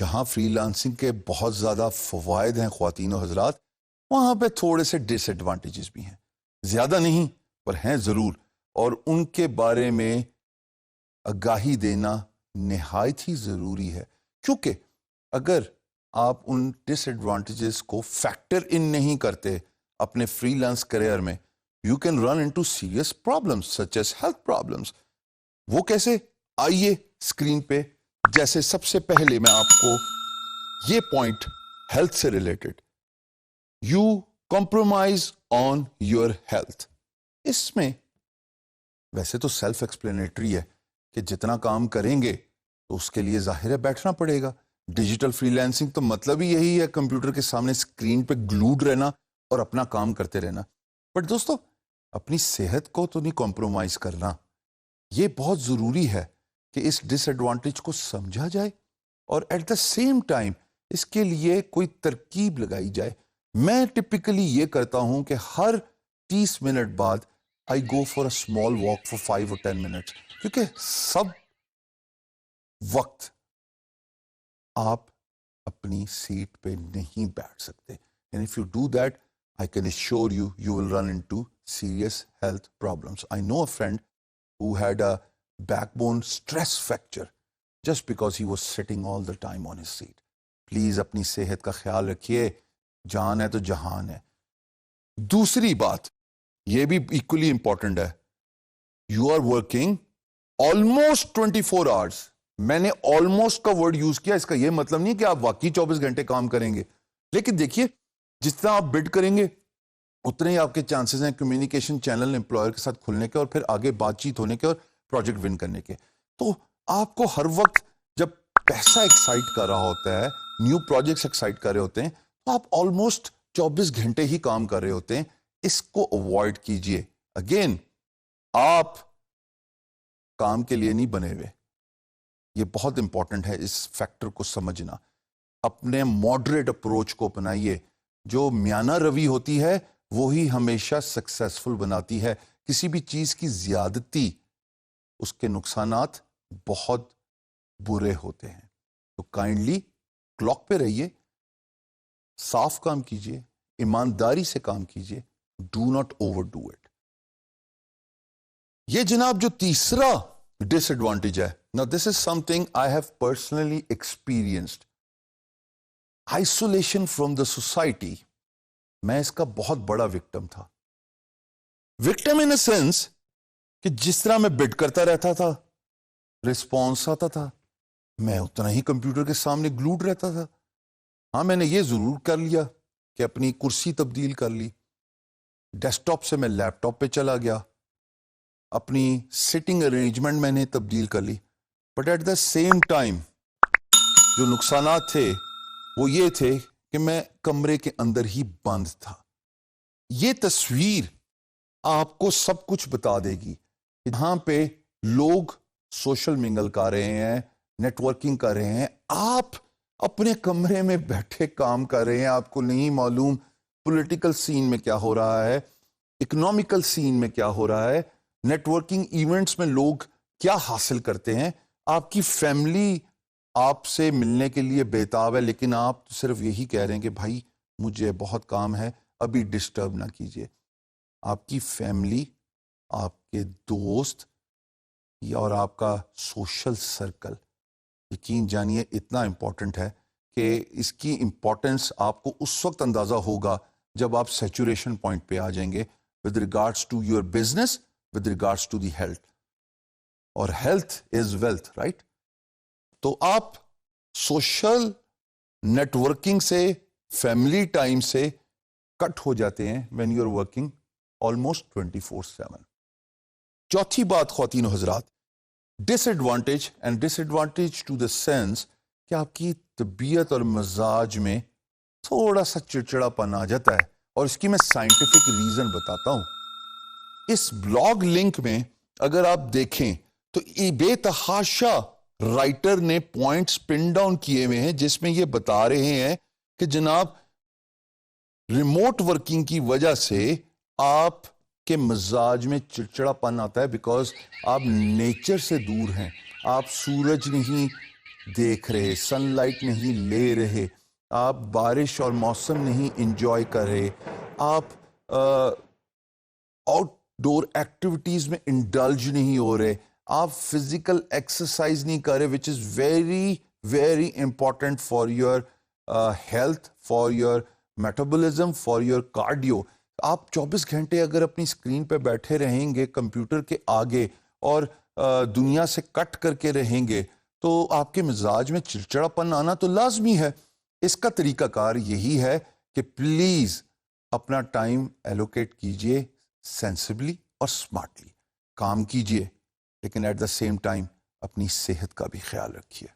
جہاں free lancing کے بہت زیادہ فوائد ہیں خواتین و حضرات، وہاں پہ تھوڑے سے ڈس ایڈوانٹیجز بھی ہیں، زیادہ نہیں پر ہیں ضرور، اور ان کے بارے میں آگاہی دینا نہایت ہی ضروری ہے، کیونکہ اگر آپ ان ڈس ایڈوانٹیجز کو فیکٹر ان نہیں کرتے اپنے فری لانس کریئر میں، you can run into serious problems such as health problems. وہ کیسے؟ آئیے اسکرین پہ، جیسے سب سے پہلے میں آپ کو یہ پوائنٹ ہیلتھ سے related, you compromise on your health, اس میں ویسے تو سیلف ایکسپلینیٹری ہے کہ جتنا کام کریں گے تو اس کے لیے ظاہر ہے بیٹھنا پڑے گا۔ ڈیجیٹل فری لانسنگ تو مطلب ہی یہی ہے، کمپیوٹر کے سامنے اسکرین پہ گلوڈ رہنا اور اپنا کام کرتے رہنا۔ بٹ دوستو، اپنی صحت کو تو نہیں کمپرومائز کرنا، یہ بہت ضروری ہے کہ اس ڈس ایڈوانٹیج کو سمجھا جائے اور ایٹ دا سیم ٹائم اس کے لیے کوئی ترکیب لگائی جائے۔ میں ٹپکلی یہ کرتا ہوں کہ ہر 30 منٹ بعد I go for a small walk for 5 or 10 minutes، کیونکہ سب وقت آپ اپنی سیٹ پہ نہیں بیٹھ سکتے، and if you do that I can assure you you will run into serious health problems. I know a friend who had a backbone stress fracture just because he was sitting all the time on his seat. Please اپنی صحت کا خیال رکھیے، جان ہے تو جہان ہے۔ دوسری بات یہ بھی ایکولی امپورٹنٹ ہے، you are working almost 24 hours. میں نے آلموسٹ کا ورڈ یوز کیا، اس کا یہ مطلب نہیں کہ آپ واقعی 24 گھنٹے کام کریں گے، لیکن دیکھیے جتنا آپ بڈ کریں گے اتنے ہی آپ کے چانسز ہیں کمیونیکیشن چینل امپلائر کے ساتھ کھلنے کے اور پھر آگے بات چیت ہونے کے اور پروجیکٹ ون کرنے کے۔ تو آپ کو ہر وقت جب پیسہ ایکسائٹ کر رہا ہوتا ہے، نیو پروجیکٹس ایکسائٹ کر رہے ہوتے ہیں، تو آپ آلموسٹ 24 گھنٹے ہی کام کر رہے ہوتے ہیں۔ اس کو اوائڈ کیجئے۔ اگین، آپ کام کے لیے نہیں بنے ہوئے، یہ بہت امپورٹنٹ ہے اس فیکٹر کو سمجھنا۔ اپنے ماڈریٹ اپروچ کو اپنائیے، جو میانہ روی ہوتی ہے وہی ہمیشہ سکسیسفل بناتی ہے۔ کسی بھی چیز کی زیادتی، اس کے نقصانات بہت برے ہوتے ہیں۔ تو کائنڈلی کلاک پہ رہیے، صاف کام کیجئے، ایمانداری سے کام کیجئے، do not overdo it. یہ جناب جو تیسرا ڈس ایڈوانٹیج ہے، نا this is something I have personally experienced, isolation from the society. میں اس کا بہت بڑا وکٹم تھا، وکٹم ان اے سینس کہ جس طرح میں بڈ کرتا رہتا تھا، رسپانس آتا تھا، میں اتنا ہی کمپیوٹر کے سامنے گلوڈ رہتا تھا۔ ہاں، میں نے یہ ضرور کر لیا کہ اپنی کرسی تبدیل کر لی، ڈیسک ٹاپ سے میں لیپ ٹاپ پہ چلا گیا، اپنی سٹنگ ارینجمنٹ میں نے تبدیل کر لی، but at the same time جو نقصانات تھے وہ یہ تھے کہ میں کمرے کے اندر ہی بند تھا۔ یہ تصویر آپ کو سب کچھ بتا دے گی۔ یہاں پہ لوگ سوشل منگل کر رہے ہیں، نیٹ ورکنگ کر رہے ہیں، آپ اپنے کمرے میں بیٹھے کام کر رہے ہیں، آپ کو نہیں معلوم پولیٹیکل سین میں کیا ہو رہا ہے، اکنامیکل سین میں کیا ہو رہا ہے، نیٹ ورکنگ ایونٹس میں لوگ کیا حاصل کرتے ہیں۔ آپ کی فیملی آپ سے ملنے کے لیے بےتاب ہے، لیکن آپ صرف یہی کہہ رہے ہیں کہ بھائی مجھے بہت کام ہے، ابھی ڈسٹرب نہ کیجیے۔ آپ کی فیملی، آپ کے دوست اور آپ کا سوشل سرکل، یقین جانیے اتنا امپورٹنٹ ہے کہ اس کی امپورٹنس آپ کو اس وقت اندازہ ہوگا جب آپ سیچوریشن پوائنٹ پہ آ جائیں گے with regards to your business, with regards to the health. اور health is wealth, right? تو آپ سوشل نیٹ ورکنگ سے، فیملی ٹائم سے کٹ ہو جاتے ہیں when you are working almost 24/7۔ چوتھی بات خواتین و حضرات، disadvantage, and disadvantage to the sense کہ آپ کی طبیعت اور مزاج میں تھوڑا سا چڑچڑا پن آ جاتا ہے، اور اس کی میں سائنٹیفک ریزن بتاتا ہوں۔ اس بلاگ لنک میں اگر آپ دیکھیں تو بے تحاشا رائٹر نے پوائنٹس پن ڈاؤن کیے ہوئے ہیں جس میں یہ بتا رہے ہیں کہ جناب ریموٹ ورکنگ کی وجہ سے آپ کے مزاج میں چڑچڑا پن آتا ہے، بیکاز آپ نیچر سے دور ہیں، آپ سورج نہیں دیکھ رہے, سن لائٹ نہیں لے رہے, آپ بارش اور موسم نہیں انجوائے کر رہے, آپ آؤٹ ڈور ایکٹیویٹیز میں انڈلج نہیں ہو رہے, آپ فزیکل ایکسرسائز نہیں کر رہے, which is very very important for your health, for your metabolism, for your cardio. آپ 24 گھنٹے اگر اپنی اسکرین پہ بیٹھے رہیں گے کمپیوٹر کے آگے اور دنیا سے کٹ کر کے رہیں گے تو آپ کے مزاج میں چڑچڑاپن آنا تو لازمی ہے. اس کا طریقہ کار یہی ہے کہ پلیز اپنا ٹائم ایلوکیٹ کیجئے سینسبلی اور سمارٹلی, کام کیجئے لیکن ایٹ دا سیم ٹائم اپنی صحت کا بھی خیال رکھیے.